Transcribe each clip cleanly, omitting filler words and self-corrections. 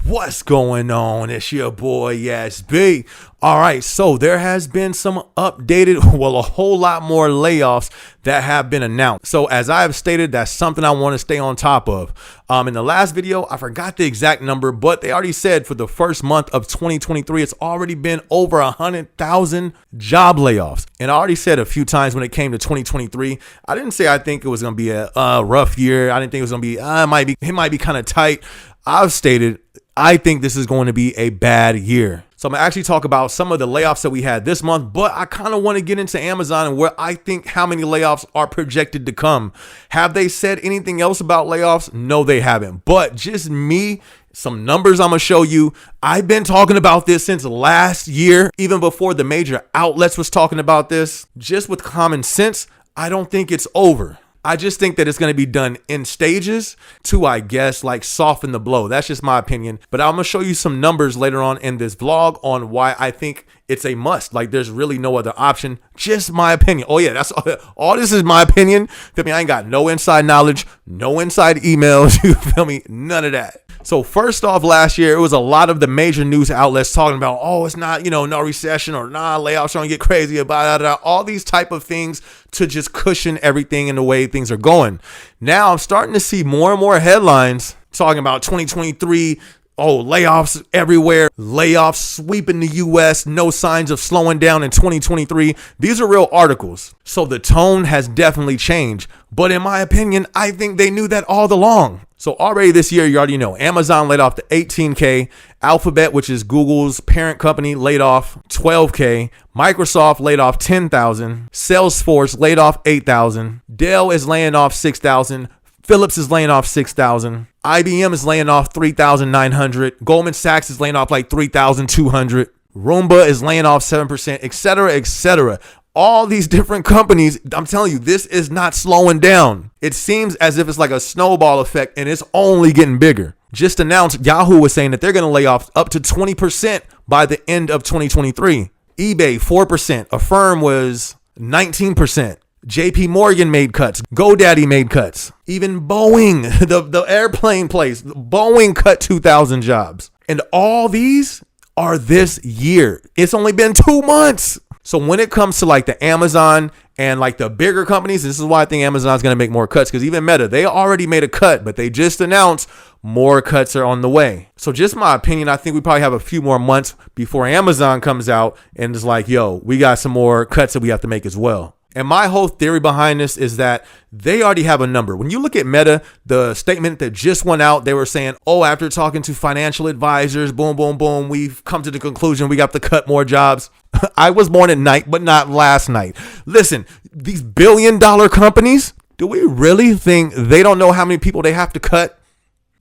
What's going on? It's your boy SB. All right, so there has been some updated, a whole lot more layoffs that have been announced. So as I have stated, that's something I want to stay on top of. In the last video, I forgot the exact number, but they already said for the first month of 2023, it's already been over 100,000 job layoffs. And I already said a few times when it came to 2023, I didn't say I think it was going to be a rough year. I didn't think it was going to be, it might be kind of tight. I've stated, I think this is going to be a bad year. So I'm gonna actually talk about some of the layoffs that we had this month, but I kind of want to get into Amazon and where I think how many layoffs are projected to come. Have they said anything else about layoffs? No, they haven't. But just me, some numbers I'm gonna show you. I've been talking about this since last year, even before the major outlets was talking about this. Just with common sense, I don't think it's over. I just think that it's going to be done in stages to, I guess, like soften the blow. That's just my opinion. But I'm going to show you some numbers later on in this vlog on why I think it's a must. Like there's really no other option. Just my opinion. Oh yeah, that's all. This is my opinion. Feel me? I ain't got no inside knowledge, no inside emails. You feel me? None of that. So first off, last year, it was a lot of the major news outlets talking about, oh, it's not, no recession or layoffs are going to get crazy about all these type of things to just cushion everything in the way things are going. Now I'm starting to see more and more headlines talking about 2023. Oh, layoffs everywhere. Layoffs sweeping the U.S. No signs of slowing down in 2023. These are real articles. So the tone has definitely changed. But in my opinion, I think they knew that all along. So already this year, you already know, Amazon laid off to 18K. Alphabet, which is Google's parent company, laid off 12K. Microsoft laid off 10,000. Salesforce laid off 8,000. Dell is laying off 6,000. Philips is laying off 6,000. IBM is laying off 3,900. Goldman Sachs is laying off like 3,200. Roomba is laying off 7%, et cetera, et cetera. All these different companies, I'm telling you, this is not slowing down. It seems as if it's like a snowball effect and it's only getting bigger. Just announced, Yahoo was saying that they're going to lay off up to 20% by the end of 2023. eBay, 4%. Affirm was 19%. JP Morgan made cuts. GoDaddy made cuts. Even Boeing, the airplane place, Boeing cut 2,000 jobs. And all these are this year. It's only been 2 months. So when it comes to like the Amazon and like the bigger companies, this is why I think Amazon's going to make more cuts, because even Meta, they already made a cut, but they just announced more cuts are on the way. So just my opinion, I think we probably have a few more months before Amazon comes out and is like, yo, we got some more cuts that we have to make as well. And my whole theory behind this is that they already have a number. When you look at Meta, the statement that just went out, they were saying, oh, after talking to financial advisors, boom, boom, boom, we've come to the conclusion we got to cut more jobs. I was born at night, but not last night. Listen, these billion-dollar companies, do we really think they don't know how many people they have to cut?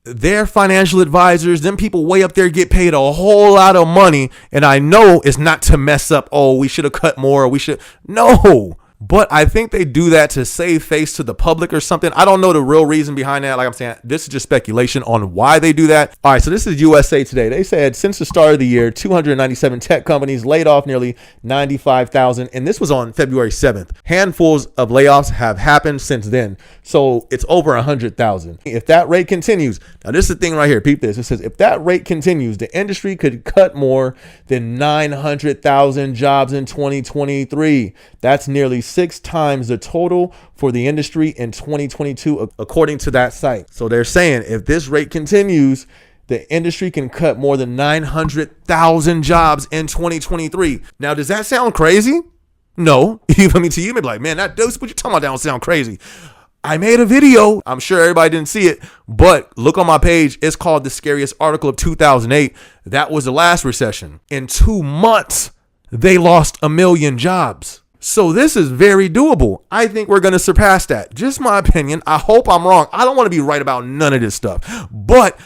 Their financial advisors, them people way up there get paid a whole lot of money. And I know it's not to mess up, oh, we should have cut more, or we should. No. But I think they do that to save face to the public or something. I don't know the real reason behind that. Like I'm saying, this is just speculation on why they do that. All right, so this is USA Today. They said since the start of the year, 297 tech companies laid off nearly 95,000. And this was on February 7th. Handfuls of layoffs have happened since then. So it's over 100,000. If that rate continues, now this is the thing right here. Peep this. It says if that rate continues, the industry could cut more than 900,000 jobs in 2023. That's nearly 6 times the total for the industry in 2022, according to that site. So they're saying if this rate continues, the industry can cut more than 900,000 jobs in 2023. Now, does that sound crazy? No. You feel me? To you, may be like, man, what you're talking about, that don't sound crazy. I made a video. I'm sure everybody didn't see it, but look on my page. It's called The Scariest Article of 2008. That was the last recession. In 2 months, they lost 1 million jobs. So this is very doable. I think we're going to surpass that. Just my opinion. I hope I'm wrong. I don't want to be right about none of this stuff, but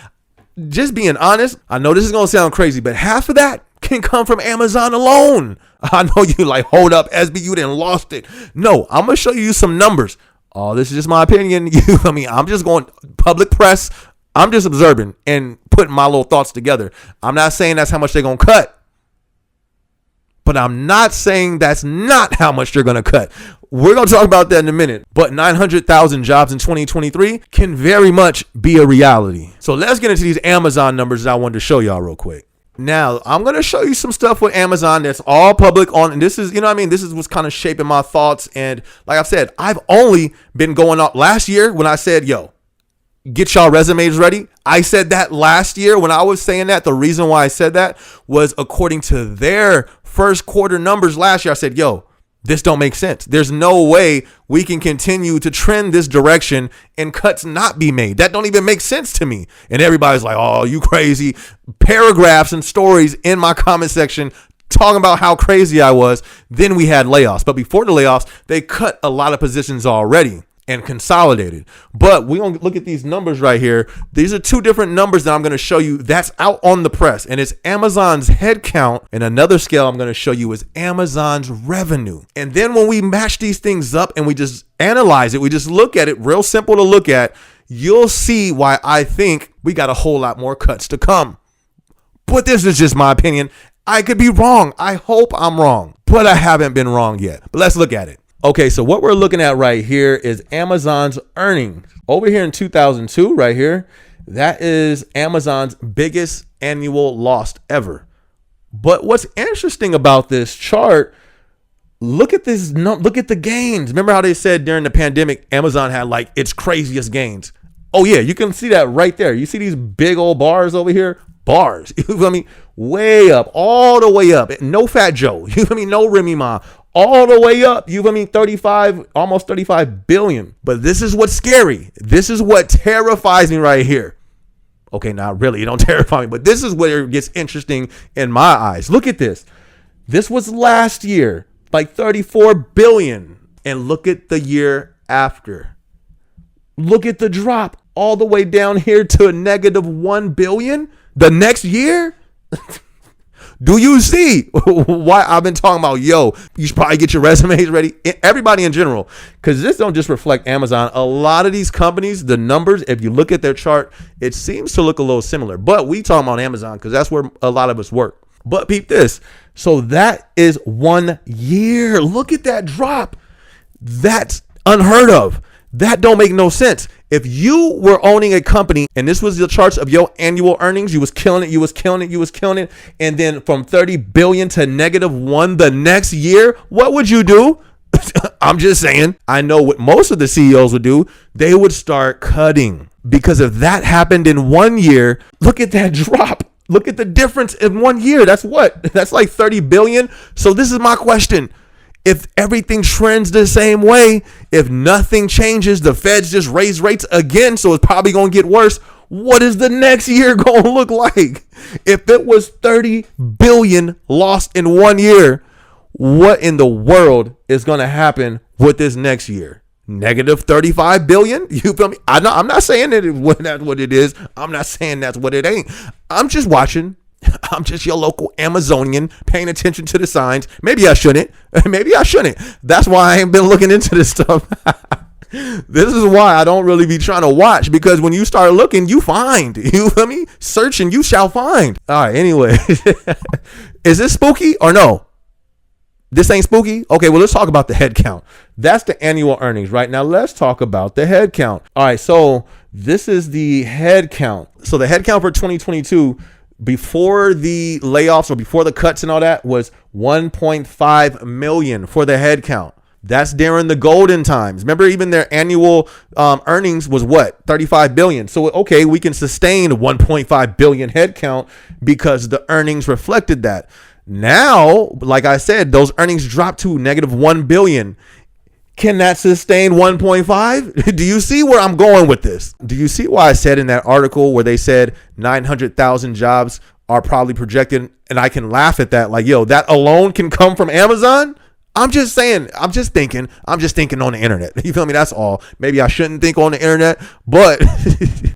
just being honest, I know this is going to sound crazy, but half of that can come from Amazon alone. I know you like, hold up, SB, you didn't lost it. No, I'm going to show you some numbers. Oh, this is just my opinion. I'm just going public press. I'm just observing and putting my little thoughts together. I'm not saying that's how much they're going to cut, But I'm not saying that's not how much they're going to cut. We're going to talk about that in a minute. But 900,000 jobs in 2023 can very much be a reality. So let's get into these Amazon numbers that I wanted to show y'all real quick. Now, I'm going to show you some stuff with Amazon that's all public on, and this is, this is what's kind of shaping my thoughts. And like I've said, I've only been going up last year when I said, yo, get y'all resumes ready. I said that last year when I was saying that. The reason why I said that was according to their first quarter numbers last year. I said, yo, this don't make sense. There's no way we can continue to trend this direction and cuts not be made. That don't even make sense to me. And everybody's like, oh, you crazy. Paragraphs and stories in my comment section talking about how crazy I was. Then we had layoffs. But before the layoffs, they cut a lot of positions already and consolidated. But we're going to look at these numbers right here. These are two different numbers that I'm going to show you that's out on the press. And it's Amazon's headcount. And another scale I'm going to show you is Amazon's revenue. And then when we match these things up and we just analyze it, we just look at it, real simple to look at, you'll see why I think we got a whole lot more cuts to come. But this is just my opinion. I could be wrong. I hope I'm wrong, but I haven't been wrong yet. But let's look at it. Okay, so what we're looking at right here is Amazon's earnings. Over here in 2002, right here, that is Amazon's biggest annual loss ever. But what's interesting about this chart, look at this, look at the gains. Remember how they said during the pandemic, Amazon had like its craziest gains? Oh yeah, you can see that right there. You see these big old bars over here? Bars, you feel me? Way up, all the way up. No Fat Joe, you feel me? No Remy Ma. All the way up, you feel me? 35, almost 35 billion. But this is what's scary. This is what terrifies me right here. Okay, not really. It don't terrify me, but this is where it gets interesting in my eyes. Look at this. This was last year, like 34 billion. And look at the year after. Look at the drop all the way down here to a negative 1 billion the next year. Do you see why I've been talking about, yo, you should probably get your resumes ready? Everybody in general, because this don't just reflect Amazon. A lot of these companies, the numbers, if you look at their chart, it seems to look a little similar. But we talking about Amazon because that's where a lot of us work. But peep this. So that is 1 year. Look at that drop. That's unheard of. That don't make no sense. If you were owning a company and this was the charts of your annual earnings, you was killing it. And then from 30 billion to -1 the next year, what would you do? I'm just saying, I know what most of the CEOs would do. They would start cutting, because if that happened in 1 year, look at that drop. Look at the difference in 1 year. That's what? That's like 30 billion. So this is my question. If everything trends the same way, if nothing changes, the feds just raise rates again, so it's probably going to get worse. What is the next year going to look like? If it was 30 billion lost in 1 year, what in the world is going to happen with this next year? Negative 35 billion? You feel me? I'm not saying that that's what it is. I'm not saying that's what it ain't. I'm just watching. I'm just your local Amazonian paying attention to the signs. Maybe I shouldn't. That's why I ain't been looking into this stuff. This is why I don't really be trying to watch, because when you start looking, you find. You feel me? Search and you shall find. All right, anyway. Is this spooky or no? This ain't spooky? Okay, well, let's talk about the head count. That's the annual earnings, right? Now, let's talk about the head count. All right, so this is the head count. So the head count for 2022 before the layoffs or before the cuts and all that was 1.5 million for the head count. That's during the golden times. Remember, even their annual earnings was what? 35 billion. So, okay, we can sustain 1.5 billion head count because the earnings reflected that. Now, like I said, those earnings dropped to -1 billion. Can that sustain 1.5? Do you see where I'm going with this? Do you see why I said in that article where they said 900,000 jobs are probably projected? And I can laugh at that. Like, yo, that alone can come from Amazon? I'm just saying, I'm just thinking on the internet. You feel me? That's all. Maybe I shouldn't think on the internet, but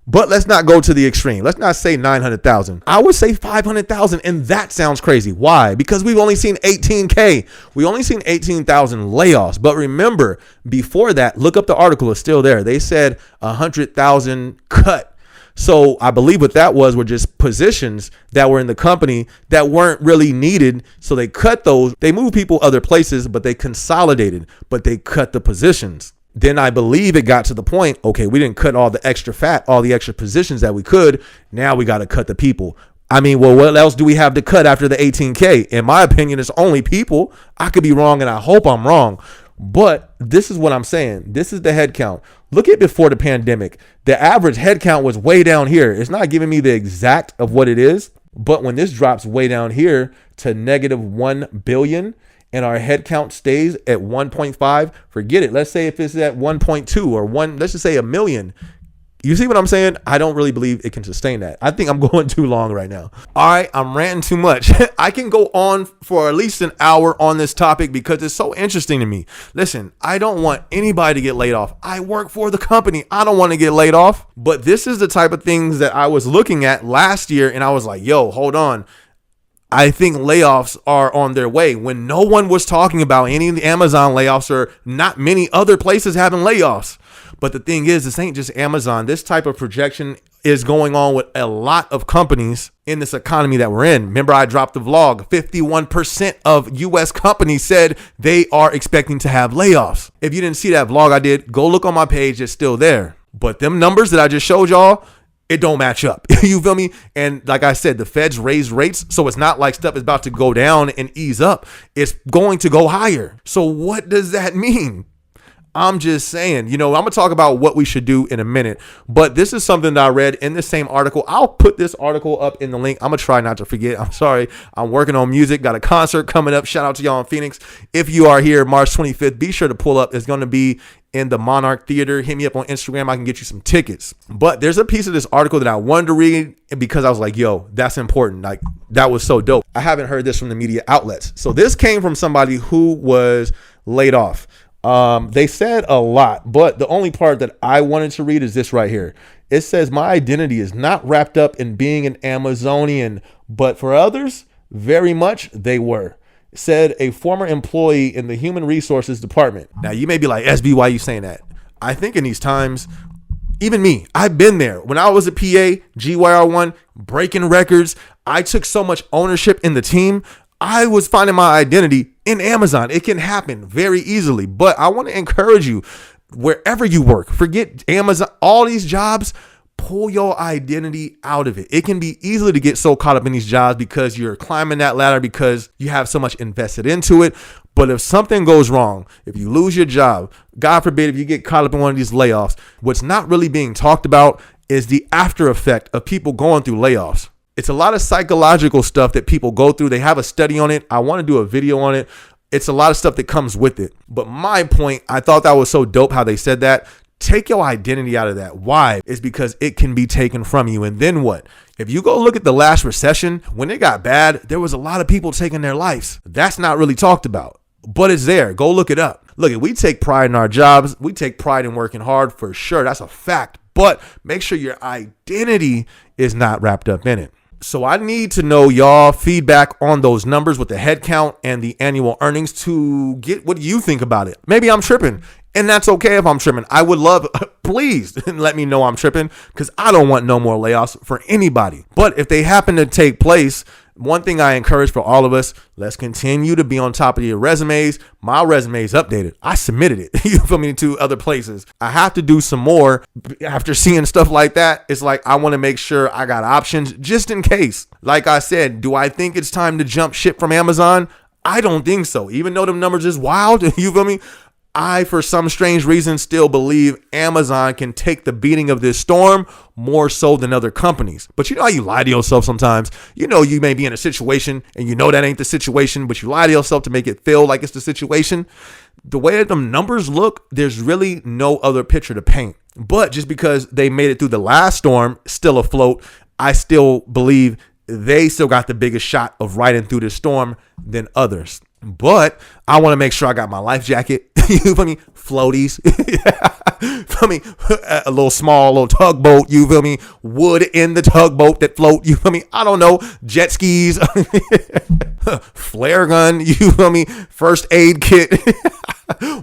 but let's not go to the extreme. Let's not say 900,000. I would say 500,000, and that sounds crazy. Why? Because we've only seen 18K. We only seen 18,000 layoffs. But remember, before that, look up the article. It's still there. They said 100,000 cut. So I believe what that was were just positions that were in the company that weren't really needed. So they cut those. They moved people other places, but they consolidated, but they cut the positions. Then I believe it got to the point, okay, we didn't cut all the extra fat, all the extra positions that we could. Now we got to cut the people. I mean, well, what else do we have to cut after the 18K? In my opinion, it's only people. I could be wrong, and I hope I'm wrong. But this is what I'm saying. This is the head count. Look at before the pandemic. The average head count was way down here. It's not giving me the exact of what it is. But when this drops way down here to negative 1 billion and our head count stays at 1.5, forget it. Let's say if it's at 1.2 or one, let's just say a million. You see what I'm saying? I don't really believe it can sustain that. I think I'm going too long right now. All right, I'm ranting too much. I can go on for at least an hour on this topic because it's so interesting to me. Listen, I don't want anybody to get laid off. I work for the company. I don't want to get laid off. But this is the type of things that I was looking at last year, and I was like, yo, hold on. I think layoffs are on their way when no one was talking about any of the Amazon layoffs or not many other places having layoffs. But the thing is, this ain't just Amazon. This type of projection is going on with a lot of companies in this economy that we're in. Remember, I dropped the vlog. 51% of U.S. companies said they are expecting to have layoffs. If you didn't see that vlog I did, go look on my page. It's still there. But them numbers that I just showed y'all, it don't match up. You feel me? And like I said, the feds raised rates. So it's not like stuff is about to go down and ease up. It's going to go higher. So what does that mean? I'm just saying, I'm going to talk about what we should do in a minute. But this is something that I read in the same article. I'll put this article up in the link. I'm going to try not to forget. I'm sorry. I'm working on music. Got a concert coming up. Shout out to y'all in Phoenix. If you are here March 25th, be sure to pull up. It's going to be in the Monarch Theater. Hit me up on Instagram. I can get you some tickets. But there's a piece of this article that I wanted to read because I was like, yo, that's important. Like, that was so dope. I haven't heard this from the media outlets. So this came from somebody who was laid off. They said a lot, but the only part that I wanted to read is this right here. It says, my identity is not wrapped up in being an Amazonian, but for others, very much they were. Said a former employee in the human resources department. Now you may be like, SB, why are you saying that? I think in these times, even me, I've been there. When I was a PA, GYR1, breaking records, I took so much ownership in the team. I was finding my identity in Amazon. It can happen very easily, but I want to encourage you, wherever you work, forget Amazon, all these jobs, pull your identity out of it. It can be easy to get so caught up in these jobs because you're climbing that ladder because you have so much invested into it. But if something goes wrong, if you lose your job, God forbid, if you get caught up in one of these layoffs, what's not really being talked about is the after effect of people going through layoffs. It's a lot of psychological stuff that people go through. They have a study on it. I want to do a video on it. It's a lot of stuff that comes with it. But my point, I thought that was so dope how they said that. Take your identity out of that. Why? It's because it can be taken from you. And then what? If you go look at the last recession, when it got bad, there was a lot of people taking their lives. That's not really talked about, but it's there. Go look it up. Look, we take pride in our jobs. We take pride in working hard for sure. That's a fact. But make sure your identity is not wrapped up in it. So I need to know y'all feedback on those numbers with the head count and the annual earnings to get what you think about it. Maybe I'm tripping, and that's okay if I'm tripping. I would love, please let me know I'm tripping because I don't want no more layoffs for anybody. But if they happen to take place, one thing I encourage for all of us, let's continue to be on top of your resumes. My resume is updated. I submitted it, you feel me, to other places. I have to do some more after seeing stuff like that. It's like, I want to make sure I got options just in case. Like I said, do I think it's time to jump ship from Amazon? I don't think so. Even though the numbers is wild, you feel me? I, for some strange reason, still believe Amazon can take the beating of this storm more so than other companies. But you know how you lie to yourself sometimes? You know you may be in a situation and you know that ain't the situation, but you lie to yourself to make it feel like it's the situation. The way that the numbers look, there's really no other picture to paint. But just because they made it through the last storm, still afloat, I still believe they still got the biggest shot of riding through this storm than others. But I want to make sure I got my life jacket. You feel me? Floaties. Feel me? A little tugboat. You feel me? Wood in the tugboat that float. You feel me? I don't know. Jet skis. Flare gun. You feel me? First aid kit.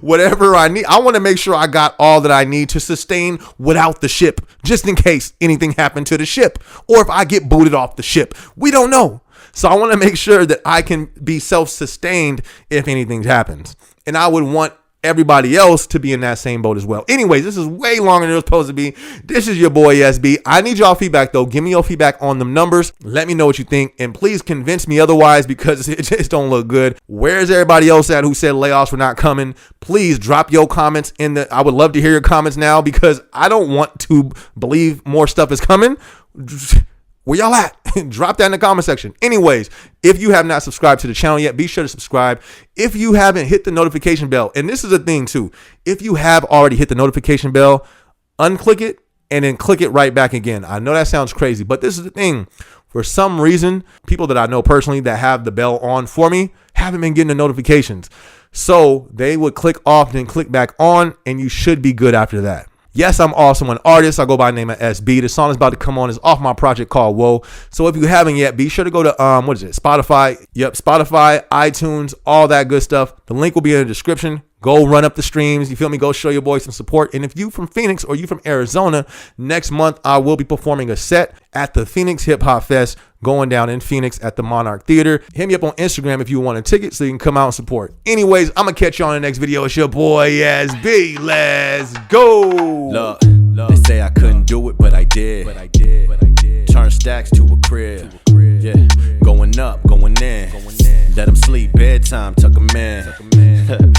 Whatever I need. I want to make sure I got all that I need to sustain without the ship, just in case anything happened to the ship or if I get booted off the ship. We don't know. So I want to make sure that I can be self-sustained if anything happens. And I would want everybody else to be in that same boat as well. Anyways, this is way longer than it was supposed to be. This is your boy SB. I need y'all feedback though. Give me your feedback on them numbers. Let me know what you think. And please convince me otherwise because it just don't look good. Where's everybody else at who said layoffs were not coming? Please drop your comments I would love to hear your comments now because I don't want to believe more stuff is coming. Where y'all at? Drop that in the comment section. Anyways, if you have not subscribed to the channel yet, be sure to subscribe. If you haven't hit the notification bell, and this is a thing too, if you have already hit the notification bell, unclick it and then click it right back again. I know that sounds crazy, but this is the thing. For some reason, people that I know personally that have the bell on for me haven't been getting the notifications. So they would click off, then click back on, and you should be good after that. Yes, I'm also an artist. I go by the name of SB. The song is about to come on. It's off my project called Whoa. So if you haven't yet, be sure to go to, Spotify. Yep, Spotify, iTunes, all that good stuff. The link will be in the description. Go run up the streams. You feel me? Go show your boys some support. And if you from Phoenix or you from Arizona, next month I will be performing a set at the Phoenix Hip Hop Fest going down in Phoenix at the Monarch Theater. Hit me up on Instagram if you want a ticket so you can come out and support. Anyways, I'm going to catch you on the next video. It's your boy SB. Let's go. Look, they say I couldn't do it, but I did. Turn stacks to a crib. Yeah, going up, going in. Let them sleep, bedtime, tuck them in.